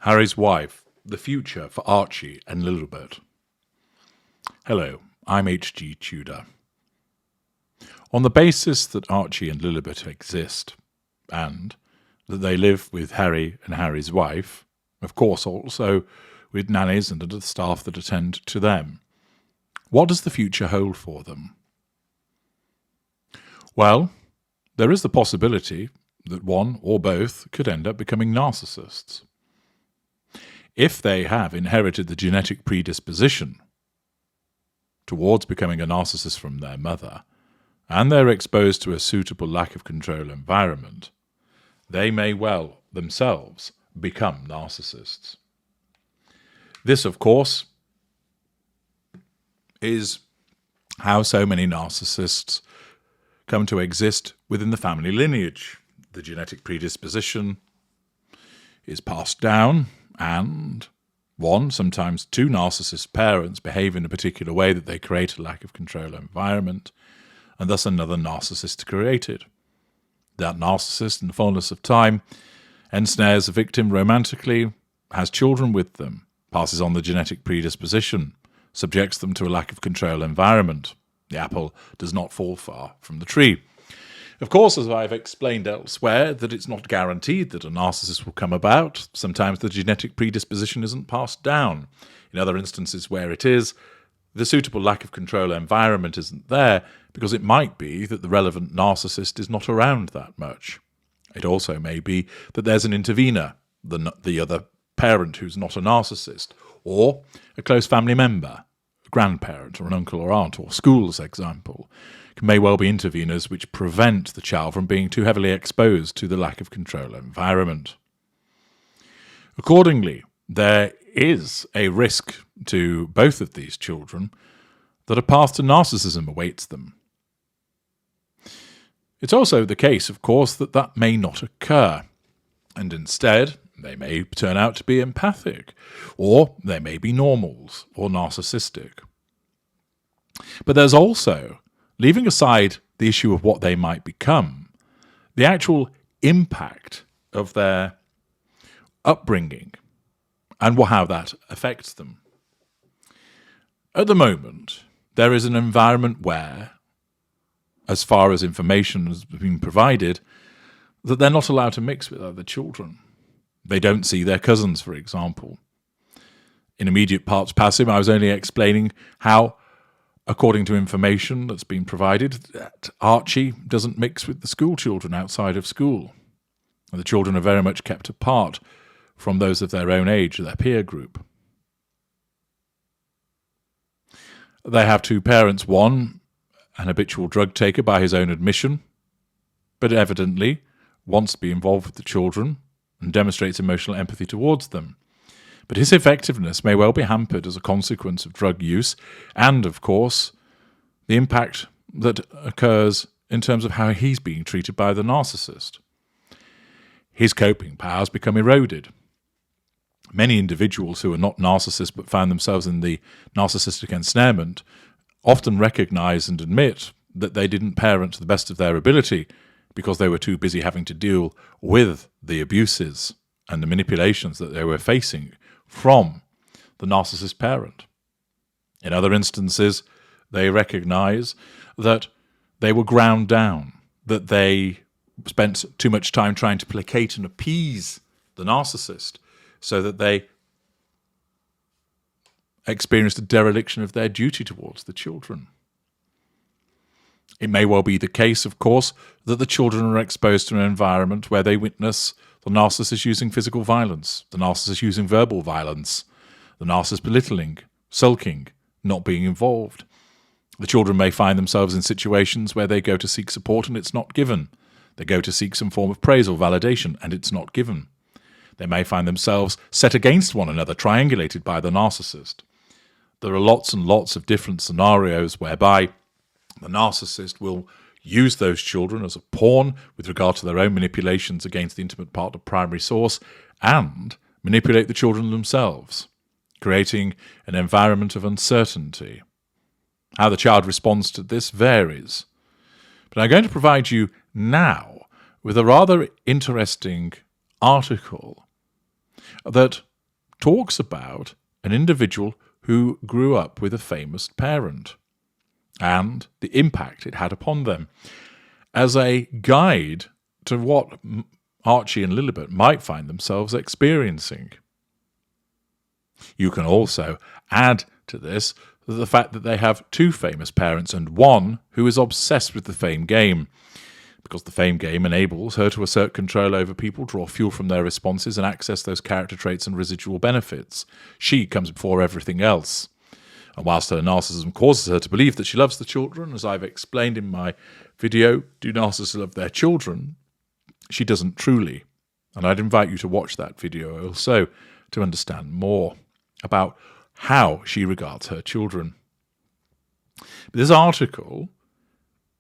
Harry's wife, the future for Archie and Lillibet. Hello, I'm H.G. Tudor. On the basis that Archie and Lilibet exist, and that they live with Harry and Harry's wife, of course also with nannies and the staff that attend to them, what does the future hold for them? Well, there is the possibility that one or both could end up becoming narcissists. If they have inherited the genetic predisposition towards becoming a narcissist from their mother, and they're exposed to a suitable lack of control environment, they may well themselves become narcissists. This, of course, is how so many narcissists come to exist within the family lineage. The genetic predisposition is passed down, and one, sometimes two narcissist parents behave in a particular way that they create a lack of control environment, and thus another narcissist created. That narcissist, in the fullness of time, ensnares the victim romantically, has children with them, passes on the genetic predisposition, subjects them to a lack of control environment. The apple does not fall far from the tree. Of course, as I've explained elsewhere, that it's not guaranteed that a narcissist will come about. Sometimes the genetic predisposition isn't passed down. In other instances where it is, the suitable lack of control environment isn't there because it might be that the relevant narcissist is not around that much. It also may be that there's an intervener, the other parent who's not a narcissist, or a close family member, a grandparent or an uncle or aunt, or school's example, may well be interveners which prevent the child from being too heavily exposed to the lack of control environment. Accordingly, there is a risk to both of these children that a path to narcissism awaits them. It's also the case, of course, that that may not occur, and instead they may turn out to be empathic, or they may be normals or narcissistic. But there's also, leaving aside the issue of what they might become, the actual impact of their upbringing and how that affects them. At the moment, there is an environment where, as far as information has been provided, that they're not allowed to mix with other children. They don't see their cousins, for example. In immediate parts passive, I was only explaining how, according to information that's been provided, that Archie doesn't mix with the school children outside of school. And the children are very much kept apart from those of their own age, their peer group. They have two parents, one an habitual drug taker by his own admission, but evidently wants to be involved with the children and demonstrates emotional empathy towards them. But his effectiveness may well be hampered as a consequence of drug use and, of course, the impact that occurs in terms of how he's being treated by the narcissist. His coping powers become eroded. Many individuals who are not narcissists but found themselves in the narcissistic ensnarement often recognize and admit that they didn't parent to the best of their ability because they were too busy having to deal with the abuses and the manipulations that they were facing from the narcissist parent. In other instances, they recognize that they were ground down, that they spent too much time trying to placate and appease the narcissist so that they experienced a dereliction of their duty towards the children. It may well be the case, of course, that the children are exposed to an environment where they witness the narcissist using physical violence, the narcissist using verbal violence, the narcissist belittling, sulking, not being involved. The children may find themselves in situations where they go to seek support and it's not given. They go to seek some form of praise or validation and it's not given. They may find themselves set against one another, triangulated by the narcissist. There are lots and lots of different scenarios whereby the narcissist will use those children as a pawn with regard to their own manipulations against the intimate partner primary source and manipulate the children themselves, creating an environment of uncertainty. How the child responds to this varies. But I'm going to provide you now with a rather interesting article that talks about an individual who grew up with a famous parent and the impact it had upon them as a guide to what Archie and Lillibet might find themselves experiencing. You can also add to this the fact that they have two famous parents and one who is obsessed with the fame game, because the fame game enables her to assert control over people, draw fuel from their responses, and access those character traits and residual benefits. She comes before everything else. And whilst her narcissism causes her to believe that she loves the children, as I've explained in my video, Do Narcissists Love Their Children?, she doesn't truly. And I'd invite you to watch that video also to understand more about how she regards her children. This article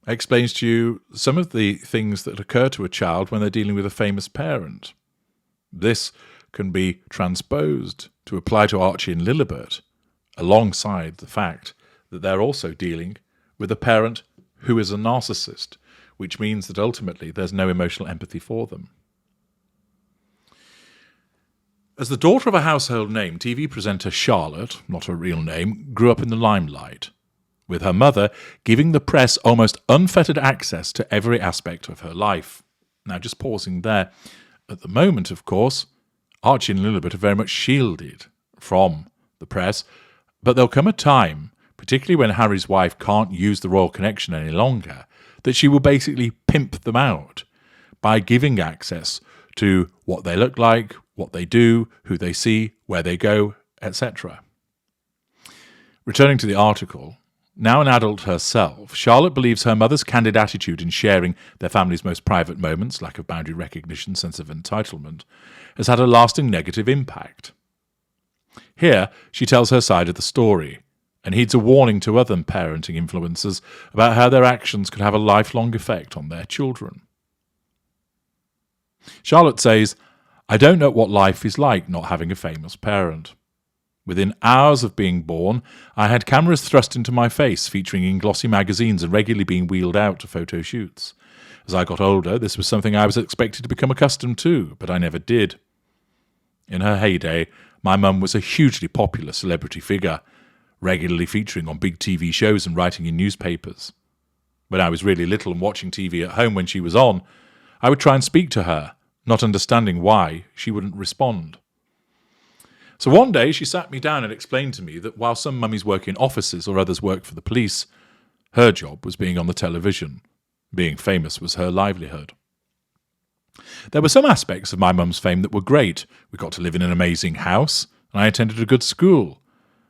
explains to you some of the things that occur to a child when they're dealing with a famous parent. This can be transposed to apply to Archie and Lillibet, alongside the fact that they're also dealing with a parent who is a narcissist, which means that ultimately there's no emotional empathy for them. As the daughter of a household name, TV presenter Charlotte, not her real name, grew up in the limelight, with her mother giving the press almost unfettered access to every aspect of her life. Now, just pausing there, at the moment, of course, Archie and Lillibet are very much shielded from the press, but there'll come a time, particularly when Harry's wife can't use the royal connection any longer, that she will basically pimp them out by giving access to what they look like, what they do, who they see, where they go, etc. Returning to the article, now an adult herself, Charlotte believes her mother's candid attitude in sharing their family's most private moments, lack of boundary recognition, sense of entitlement, has had a lasting negative impact. Here, she tells her side of the story, and heeds a warning to other parenting influencers about how their actions could have a lifelong effect on their children. Charlotte says, "I don't know what life is like not having a famous parent. Within hours of being born, I had cameras thrust into my face, featuring in glossy magazines and regularly being wheeled out to photo shoots. As I got older, this was something I was expected to become accustomed to, but I never did. In her heyday, my mum was a hugely popular celebrity figure, regularly featuring on big TV shows and writing in newspapers. When I was really little and watching TV at home when she was on, I would try and speak to her, not understanding why she wouldn't respond. So one day she sat me down and explained to me that while some mummies work in offices or others work for the police, her job was being on the television. Being famous was her livelihood. There were some aspects of my mum's fame that were great. We got to live in an amazing house, and I attended a good school.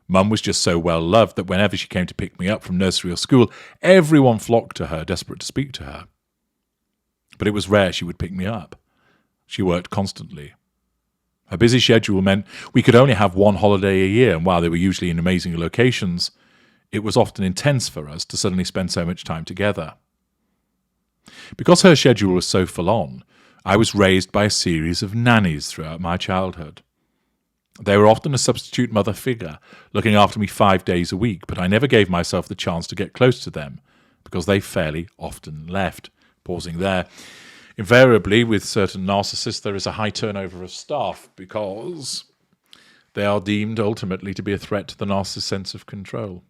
Mum was just so well loved that whenever she came to pick me up from nursery or school, everyone flocked to her, desperate to speak to her. But it was rare she would pick me up. She worked constantly. Her busy schedule meant we could only have one holiday a year, and while they were usually in amazing locations, it was often intense for us to suddenly spend so much time together. Because her schedule was so full on, I was raised by a series of nannies throughout my childhood. They were often a substitute mother figure, looking after me 5 days a week, but I never gave myself the chance to get close to them, because they fairly often left. Pausing there. Invariably, with certain narcissists, there is a high turnover of staff because they are deemed ultimately to be a threat to the narcissist's sense of control.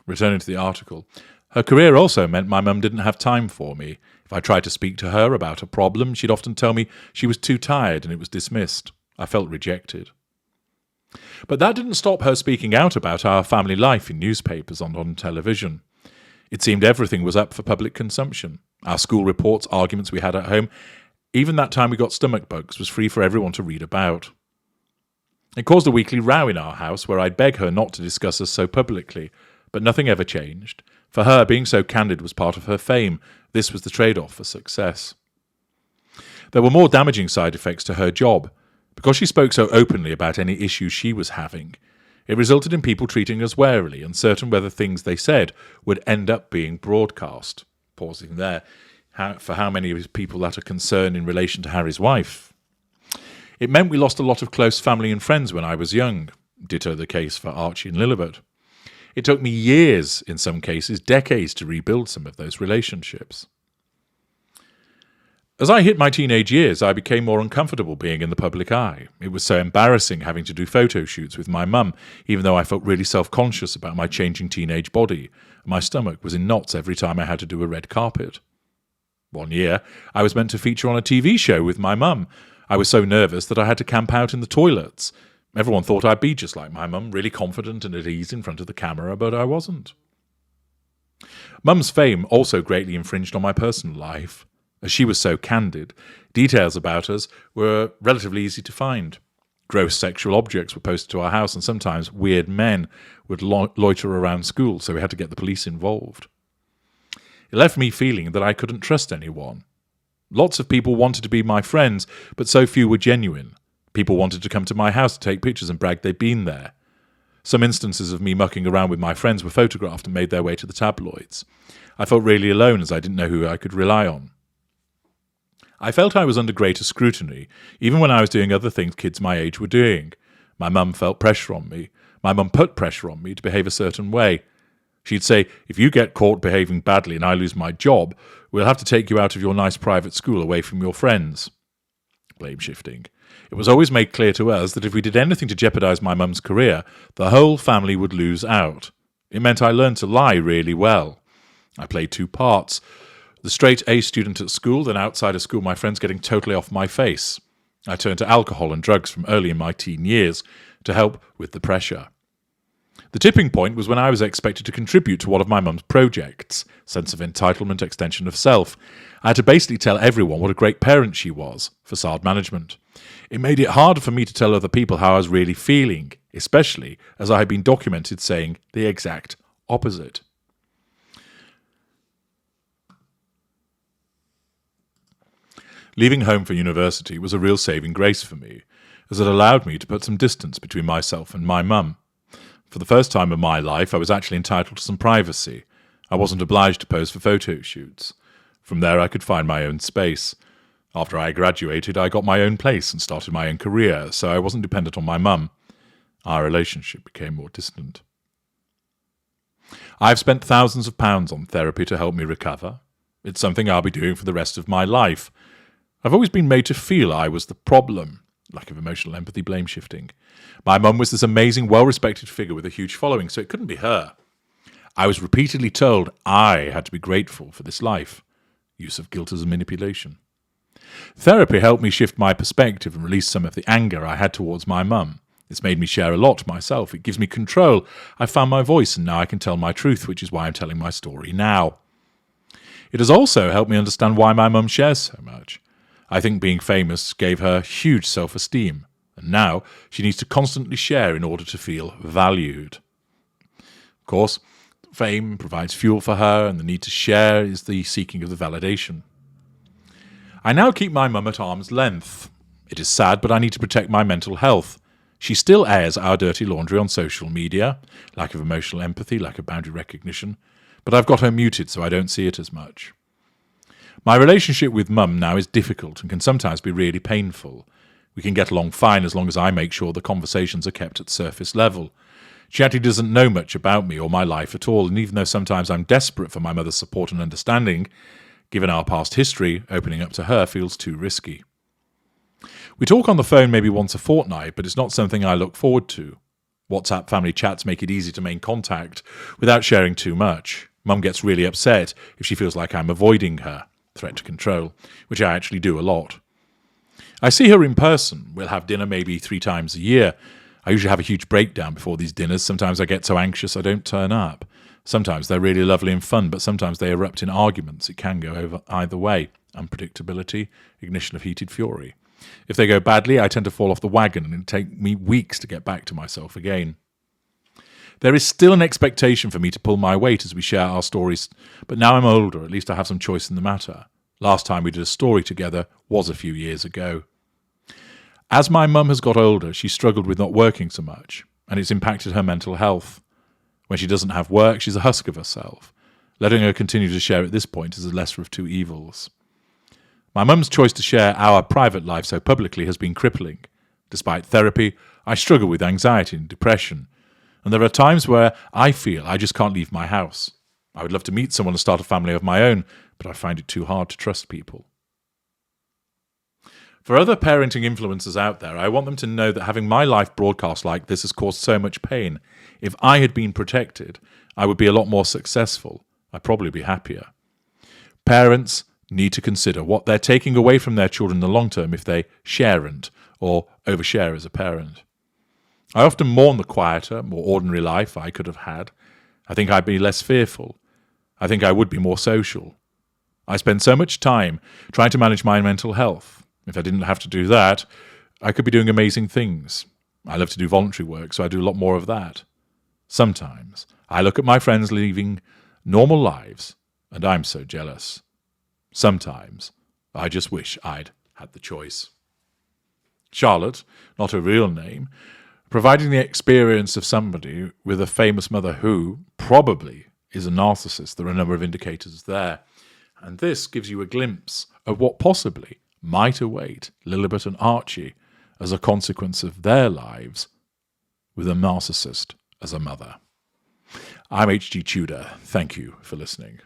Returning to the article, her career also meant my mum didn't have time for me. If I tried to speak to her about a problem, she'd often tell me she was too tired and it was dismissed. I felt rejected. But that didn't stop her speaking out about our family life in newspapers and on television. It seemed everything was up for public consumption. Our school reports, arguments we had at home, even that time we got stomach bugs, was free for everyone to read about. It caused a weekly row in our house where I'd beg her not to discuss us so publicly, but nothing ever changed. For her, being so candid was part of her fame. This was the trade-off for success. There were more damaging side effects to her job. Because she spoke so openly about any issues she was having, it resulted in people treating us warily, uncertain whether things they said would end up being broadcast. Pausing there, for how many people that are concerned in relation to Harry's wife. It meant we lost a lot of close family and friends when I was young. Ditto the case for Archie and Lillibet. It took me years, in some cases decades, to rebuild some of those relationships. As I hit my teenage years, I became more uncomfortable being in the public eye. It was so embarrassing having to do photo shoots with my mum, even though I felt really self-conscious about my changing teenage body. My stomach was in knots every time I had to do a red carpet. One year, I was meant to feature on a TV show with my mum. I was so nervous that I had to camp out in the toilets. Everyone thought I'd be just like my mum, really confident and at ease in front of the camera, but I wasn't. Mum's fame also greatly infringed on my personal life. As she was so candid, details about us were relatively easy to find. Gross sexual objects were posted to our house, and sometimes weird men would loiter around school, so we had to get the police involved. It left me feeling that I couldn't trust anyone. Lots of people wanted to be my friends, but so few were genuine. People wanted to come to my house to take pictures and brag they'd been there. Some instances of me mucking around with my friends were photographed and made their way to the tabloids. I felt really alone as I didn't know who I could rely on. I felt I was under greater scrutiny, even when I was doing other things kids my age were doing. My mum felt pressure on me. My mum put pressure on me to behave a certain way. She'd say, if you get caught behaving badly and I lose my job, we'll have to take you out of your nice private school away from your friends. Blame shifting. It was always made clear to us that if we did anything to jeopardise my mum's career, the whole family would lose out. It meant I learned to lie really well. I played two parts. The straight A student at school, then outside of school my friends getting totally off my face. I turned to alcohol and drugs from early in my teen years to help with the pressure. The tipping point was when I was expected to contribute to one of my mum's projects, sense of entitlement, extension of self. I had to basically tell everyone what a great parent she was, facade management. It made it harder for me to tell other people how I was really feeling, especially as I had been documented saying the exact opposite. Leaving home for university was a real saving grace for me, as it allowed me to put some distance between myself and my mum. For the first time in my life, I was actually entitled to some privacy. I wasn't obliged to pose for photo shoots. From there, I could find my own space. After I graduated, I got my own place and started my own career, so I wasn't dependent on my mum. Our relationship became more distant. I've spent thousands of pounds on therapy to help me recover. It's something I'll be doing for the rest of my life. I've always been made to feel I was the problem. Lack of emotional empathy, blame shifting. My mum was this amazing, well-respected figure with a huge following, so it couldn't be her. I was repeatedly told I had to be grateful for this life. Use of guilt as a manipulation. Therapy helped me shift my perspective and release some of the anger I had towards my mum. It's made me share a lot myself. It gives me control. I've found my voice and now I can tell my truth, which is why I'm telling my story now. It has also helped me understand why my mum shares so much. I think being famous gave her huge self-esteem, and now she needs to constantly share in order to feel valued. Of course, fame provides fuel for her, and the need to share is the seeking of the validation. I now keep my mum at arm's length. It is sad, but I need to protect my mental health. She still airs our dirty laundry on social media, lack of emotional empathy, lack of boundary recognition, but I've got her muted so I don't see it as much. My relationship with mum now is difficult and can sometimes be really painful. We can get along fine as long as I make sure the conversations are kept at surface level. She actually doesn't know much about me or my life at all, and even though sometimes I'm desperate for my mother's support and understanding, given our past history, opening up to her feels too risky. We talk on the phone maybe once a fortnight, but it's not something I look forward to. WhatsApp family chats make it easy to maintain contact without sharing too much. Mum gets really upset if she feels like I'm avoiding her. Threat to control, which I actually do a lot. I see her in person. We'll have dinner maybe 3 times a year. I usually have a huge breakdown before these dinners. Sometimes I get so anxious I don't turn up. Sometimes they're really lovely and fun, but sometimes they erupt in arguments. It can go over either way. Unpredictability, ignition of heated fury. If they go badly, I tend to fall off the wagon and it'll take me weeks to get back to myself again. There is still an expectation for me to pull my weight as we share our stories, but now I'm older, at least I have some choice in the matter. Last time we did a story together was a few years ago. As my mum has got older, she struggled with not working so much, and it's impacted her mental health. When she doesn't have work, she's a husk of herself. Letting her continue to share at this point is the lesser of two evils. My mum's choice to share our private life so publicly has been crippling. Despite therapy, I struggle with anxiety and depression, and there are times where I feel I just can't leave my house. I would love to meet someone and start a family of my own, but I find it too hard to trust people. For other parenting influencers out there, I want them to know that having my life broadcast like this has caused so much pain. If I had been protected, I would be a lot more successful. I'd probably be happier. Parents need to consider what they're taking away from their children in the long term if they sharent or overshare as a parent. I often mourn the quieter, more ordinary life I could have had. I think I'd be less fearful. I think I would be more social. I spend so much time trying to manage my mental health. If I didn't have to do that, I could be doing amazing things. I love to do voluntary work, so I do a lot more of that. Sometimes I look at my friends living normal lives, and I'm so jealous. Sometimes I just wish I'd had the choice. Charlotte, not her real name, providing the experience of somebody with a famous mother who probably is a narcissist. There are a number of indicators there. And this gives you a glimpse of what possibly might await Lilibet and Archie as a consequence of their lives with a narcissist as a mother. I'm H.G. Tudor. Thank you for listening.